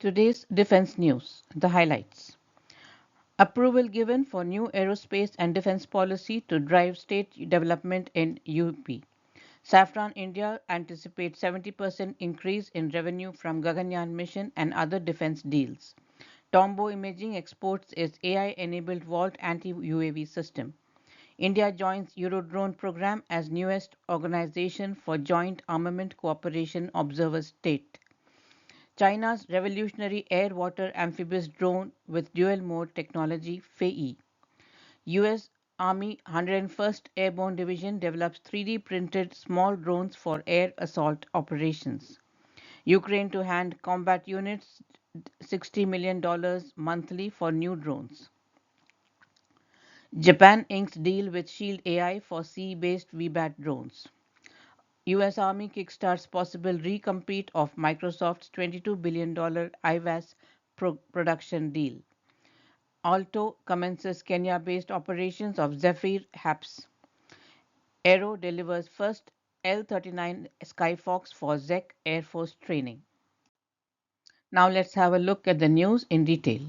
Today's defense news, the highlights. Approval given for new aerospace and defense policy to drive state development in UP. Safran India anticipates 70% increase in revenue from Gaganyaan mission and other defense deals. Tombo Imaging exports its AI-enabled Vault anti-UAV system. India joins Eurodrone program as newest organization for joint armament cooperation observer state. China's revolutionary air-water amphibious drone with dual-mode technology Feiyi. U.S. Army 101st Airborne Division develops 3D printed small drones for air assault operations. Ukraine to hand combat units $60 million monthly for new drones. Japan inks deal with Shield AI for sea-based VBAT drones. U.S. Army kickstarts possible recompete of Microsoft's $22 billion IVAS production deal. AALTO commences Kenya-based operations of Zephyr HAPS. Aero delivers first L-39 Skyfox for Czech Air Force training. Now let's have a look at the news in detail.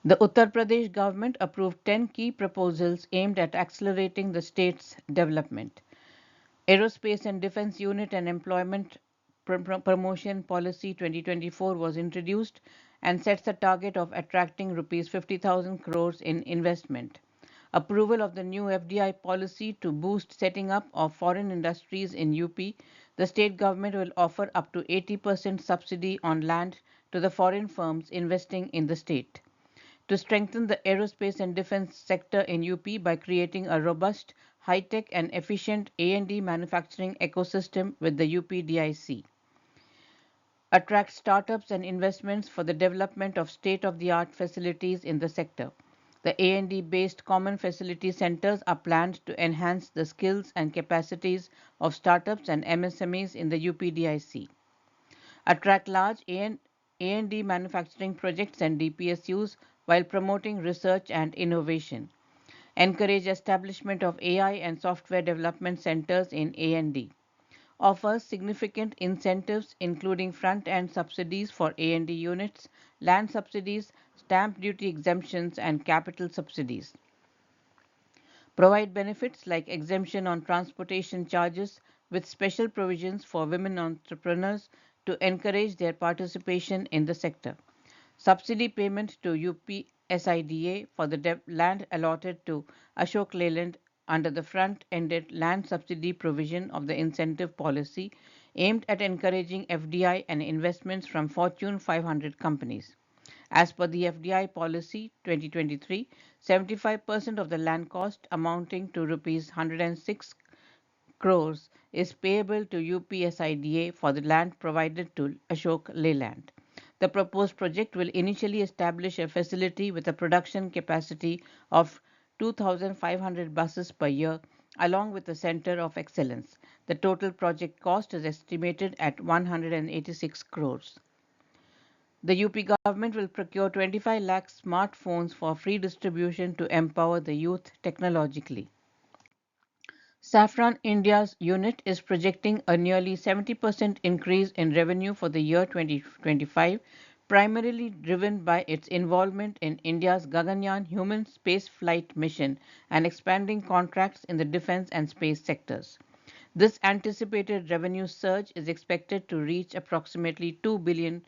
The Uttar Pradesh government approved 10 key proposals aimed at accelerating the state's development. Aerospace and Defense Unit and Employment Promotion Policy 2024 was introduced and sets a target of attracting Rs 50,000 crores in investment. Approval of the new FDI policy to boost setting up of foreign industries in UP. The state government will offer up to 80% subsidy on land to the foreign firms investing in the state. To strengthen the aerospace and defense sector in UP by creating a robust, high-tech and efficient A&D manufacturing ecosystem with the UPDIC. Attract startups and investments for the development of state-of-the-art facilities in the sector. The A&D-based common facility centers are planned to enhance the skills and capacities of startups and MSMEs in the UPDIC. Attract large A&D manufacturing projects and DPSUs while promoting research and innovation. Encourage establishment of AI and software development centers in A&D. Offers significant incentives including front-end subsidies for A&D units, land subsidies, stamp duty exemptions and capital subsidies. Provide benefits like exemption on transportation charges with special provisions for women entrepreneurs to encourage their participation in the sector. Subsidy payment to UPSIDA for the land allotted to Ashok Leyland under the front-ended land subsidy provision of the incentive policy aimed at encouraging FDI and investments from Fortune 500 companies. As per the FDI policy 2023, 75% of the land cost amounting to Rs 106 crores is payable to UPSIDA for the land provided to Ashok Leyland. The proposed project will initially establish a facility with a production capacity of 2,500 buses per year, along with a center of excellence. The total project cost is estimated at 186 crores. The UP government will procure 25 lakh smartphones for free distribution to empower the youth technologically. Safran India's unit is projecting a nearly 70% increase in revenue for the year 2025, primarily driven by its involvement in India's Gaganyaan human spaceflight mission and expanding contracts in the defense and space sectors. This anticipated revenue surge is expected to reach approximately $23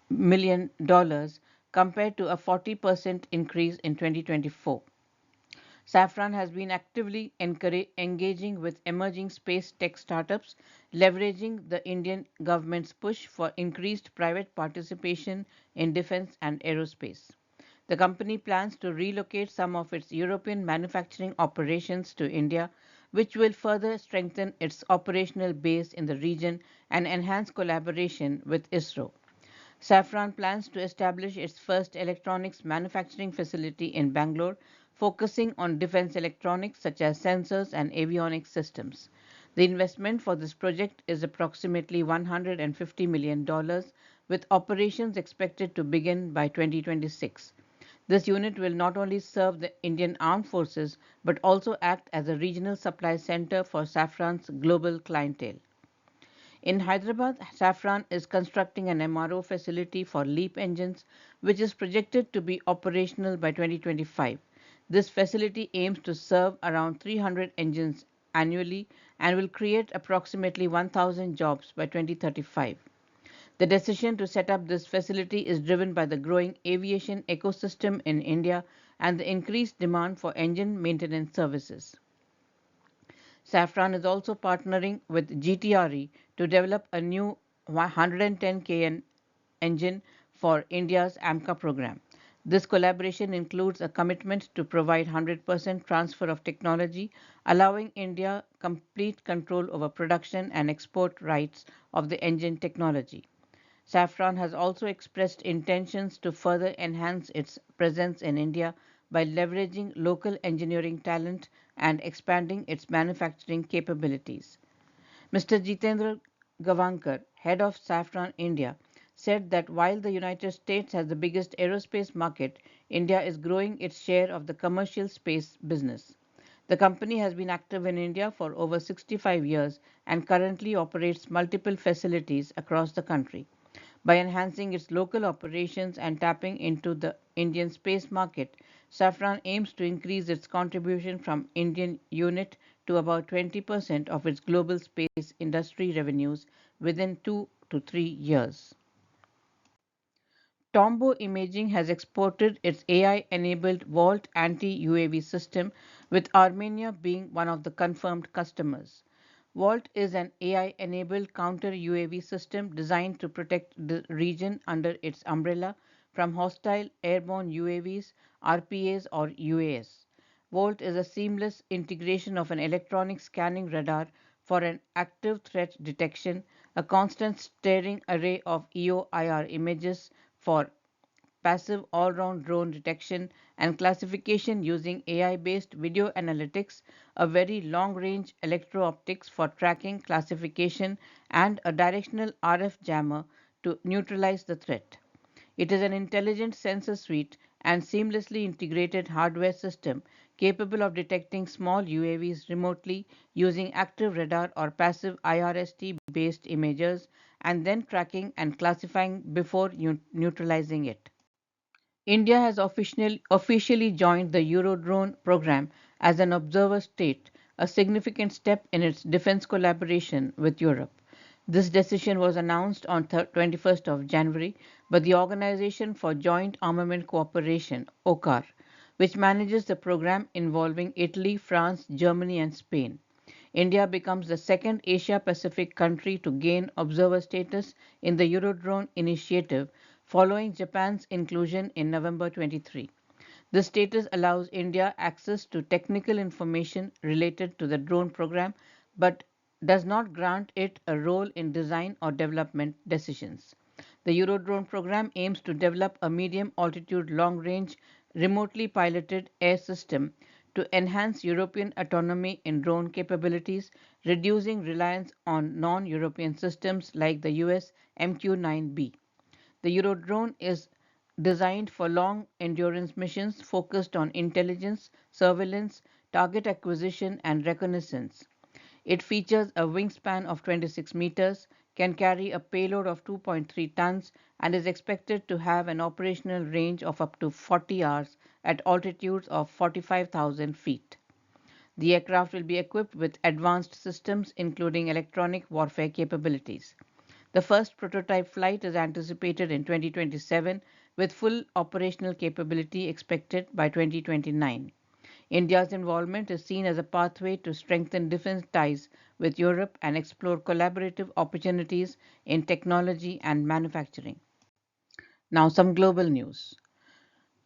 million compared to a 40% increase in 2024. Safran has been actively engaging with emerging space tech startups, leveraging the Indian government's push for increased private participation in defense and aerospace. The company plans to relocate some of its European manufacturing operations to India, which will further strengthen its operational base in the region and enhance collaboration with ISRO. Safran plans to establish its first electronics manufacturing facility in Bangalore, focusing on defense electronics such as sensors and avionics systems. The investment for this project is approximately $150 million, with operations expected to begin by 2026. This unit will not only serve the Indian Armed Forces but also act as a regional supply center for Safran's global clientele. In Hyderabad, Safran is constructing an MRO facility for LEAP engines, which is projected to be operational by 2025. This facility aims to serve around 300 engines annually and will create approximately 1,000 jobs by 2035. The decision to set up this facility is driven by the growing aviation ecosystem in India and the increased demand for engine maintenance services. Safran is also partnering with GTRE to develop a new 110 kN engine for India's AMCA program. This collaboration includes a commitment to provide 100% transfer of technology, allowing India complete control over production and export rights of the engine technology. Safran has also expressed intentions to further enhance its presence in India by leveraging local engineering talent and expanding its manufacturing capabilities. Mr. Jitendra Gavankar, head of Safran India, said that while the United States has the biggest aerospace market, India is growing its share of the commercial space business. The company has been active in India for over 65 years and currently operates multiple facilities across the country. By enhancing its local operations and tapping into the Indian space market, Safran aims to increase its contribution from Indian unit to about 20% of its global space industry revenues within 2 to 3 years. Tombo Imaging has exported its AI-enabled Vault anti-UAV system, with Armenia being one of the confirmed customers. Vault is an AI-enabled counter-UAV system designed to protect the region under its umbrella from hostile airborne UAVs, RPAs, or UAS. Vault is a seamless integration of an electronic scanning radar for an active threat detection, a constant staring array of EO/IR images for passive all-round drone detection and classification using AI-based video analytics, a very long-range electro-optics for tracking classification, and a directional RF jammer to neutralize the threat. It is an intelligent sensor suite and seamlessly integrated hardware system capable of detecting small UAVs remotely using active radar or passive IRST based imagers and then tracking and classifying before neutralizing it. India has officially joined the Eurodrone program as an observer state, a significant step in its defense collaboration with Europe. This decision was announced on 21st of January by the Organization for Joint Armament Cooperation, OCCAR, which manages the program involving Italy, France, Germany, and Spain. India becomes the second Asia Pacific country to gain observer status in the Eurodrone initiative following Japan's inclusion in November 23. This status allows India access to technical information related to the drone program but does not grant it a role in design or development decisions. The Eurodrone program aims to develop a medium altitude long range remotely piloted air system to enhance European autonomy in drone capabilities, reducing reliance on non-European systems like the US MQ-9B. The Eurodrone is designed for long endurance missions focused on intelligence, surveillance, target acquisition, and reconnaissance. It features a wingspan of 26 meters, can carry a payload of 2.3 tons, and is expected to have an operational range of up to 40 hours at altitudes of 45,000 feet. The aircraft will be equipped with advanced systems including electronic warfare capabilities. The first prototype flight is anticipated in 2027 with full operational capability expected by 2029. India's involvement is seen as a pathway to strengthen defense ties with Europe and explore collaborative opportunities in technology and manufacturing. Now, some global news.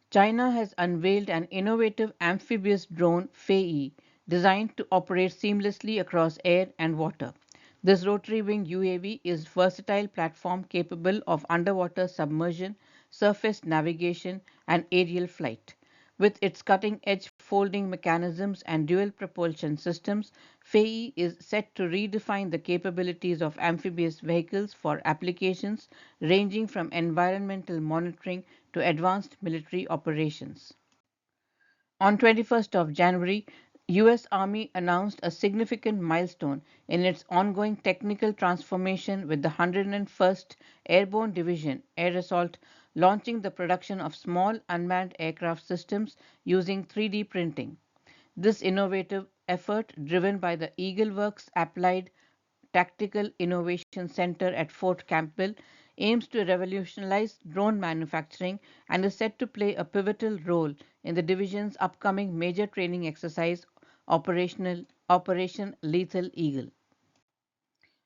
China has unveiled an innovative amphibious drone, Feiyi, designed to operate seamlessly across air and water. This rotary wing UAV is a versatile platform capable of underwater submersion, surface navigation, and aerial flight. With its cutting-edge folding mechanisms and dual propulsion systems, Feiyi is set to redefine the capabilities of amphibious vehicles for applications ranging from environmental monitoring to advanced military operations. On 21st of January, U.S. Army announced a significant milestone in its ongoing technical transformation with the 101st Airborne Division Air Assault launching the production of small unmanned aircraft systems using 3D printing. This innovative effort, driven by the EagleWorks Applied Tactical Innovation Center at Fort Campbell, aims to revolutionize drone manufacturing and is set to play a pivotal role in the division's upcoming major training exercise, Operation Lethal Eagle.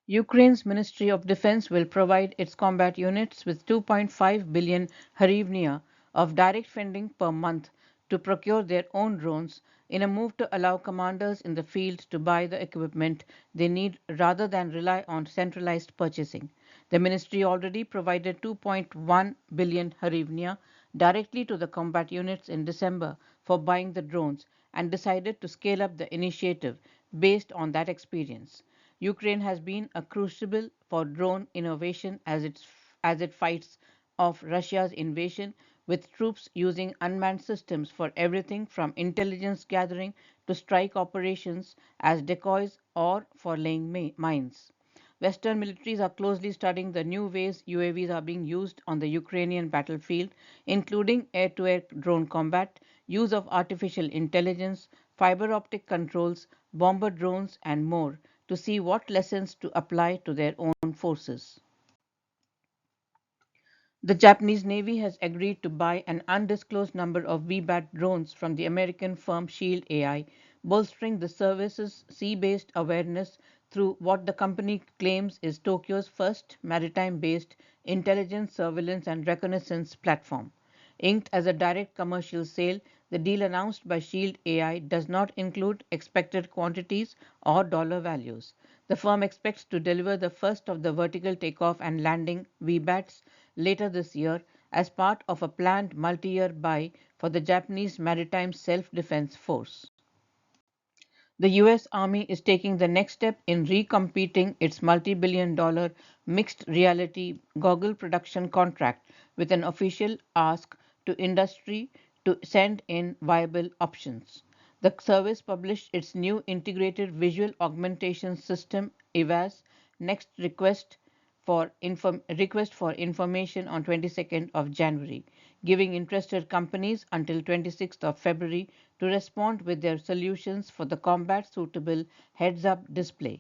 Ukraine's Ministry of Defense will provide its combat units with 2.5 billion hryvnia of direct funding per month to procure their own drones in a move to allow commanders in the field to buy the equipment they need rather than rely on centralized purchasing. The ministry already provided 2.1 billion hryvnia directly to the combat units in December for buying the drones and decided to scale up the initiative based on that experience. Ukraine has been a crucible for drone innovation as it fights off Russia's invasion, with troops using unmanned systems for everything from intelligence gathering to strike operations as decoys or for laying mines. Western militaries are closely studying the new ways UAVs are being used on the Ukrainian battlefield, including air to air drone combat, use of artificial intelligence, fiber optic controls, bomber drones, and more, to see what lessons to apply to their own forces. The Japanese Navy has agreed to buy an undisclosed number of VBAT drones from the American firm Shield AI, bolstering the service's sea-based awareness through what the company claims is Tokyo's first maritime-based intelligence, surveillance, and reconnaissance platform. Inked as a direct commercial sale, the deal announced by Shield AI does not include expected quantities or dollar values. The firm expects to deliver the first of the vertical takeoff and landing VBATs later this year as part of a planned multi-year buy for the Japanese Maritime Self-Defense Force. The US Army is taking the next step in recompeting its multi-billion dollar mixed reality goggle production contract with an official ask to industry to send in viable options. The service published its new integrated visual augmentation system IVAS next request for information on 22nd of January, giving interested companies until 26th of February to respond with their solutions for the combat suitable heads-up display.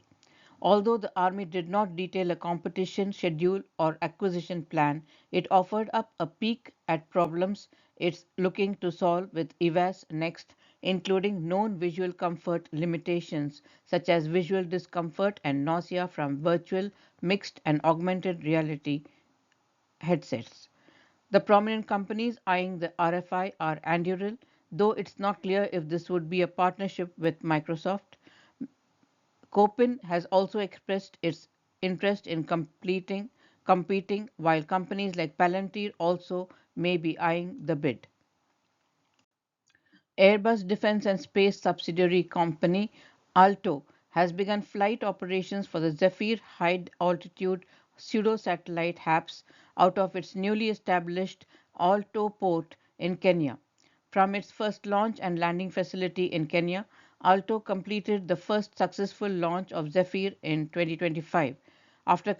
Although the Army did not detail a competition schedule or acquisition plan, it offered up a peek at problems it's looking to solve with IVAS Next, including known visual comfort limitations such as visual discomfort and nausea from virtual, mixed, and augmented reality headsets. The prominent companies eyeing the RFI are Anduril, though it's not clear if this would be a partnership with Microsoft. Kopin has also expressed its interest in competing, while companies like Palantir also may be eyeing the bid. Airbus Defence and Space subsidiary company AALTO has begun flight operations for the Zephyr high-altitude pseudo-satellite HAPS out of its newly established AALTO port in Kenya. From its first launch and landing facility in Kenya, AALTO completed the first successful launch of Zephyr in 2025. After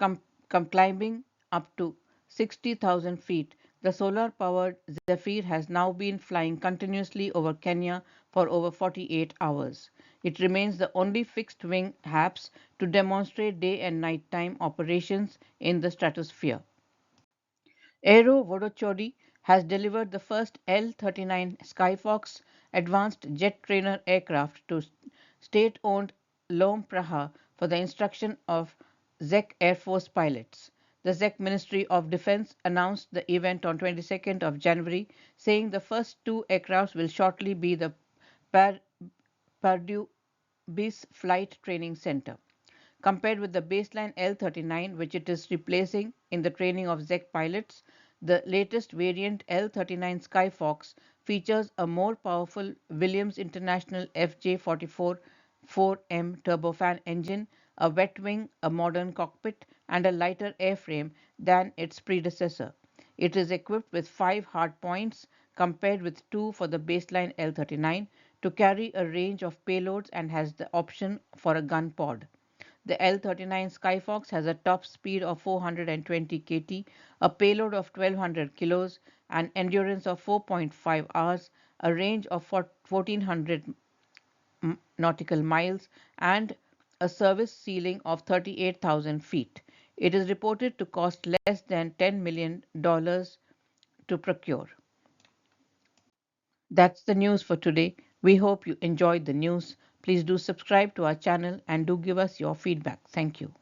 climbing up to 60,000 feet, the solar-powered Zephyr has now been flying continuously over Kenya for over 48 hours. It remains the only fixed-wing HAPS to demonstrate day and nighttime operations in the stratosphere. Aero has delivered the first L-39 Skyfox advanced jet trainer aircraft to state-owned Lom Praha for the instruction of Czech Air Force pilots. The Czech Ministry of Defense announced the event on 22nd of January, saying the first two aircrafts will shortly be the Purdue Bis Flight Training Center. Compared with the baseline L-39, which it is replacing in the training of Czech pilots, the latest variant L-39 Skyfox features a more powerful Williams International FJ44 4M turbofan engine, a wet wing, a modern cockpit, and a lighter airframe than its predecessor. It is equipped with 5 hardpoints compared with 2 for the baseline L-39 to to carry a range of payloads and has the option for a gun pod. The L-39 Skyfox has a top speed of 420 kT, a payload of 1200 kilos, an endurance of 4.5 hours, a range of 1400 nautical miles, and a service ceiling of 38,000 feet. It is reported to cost less than $10 million to procure. That's the news for today. We hope you enjoyed the news. Please do subscribe to our channel and do give us your feedback. Thank you.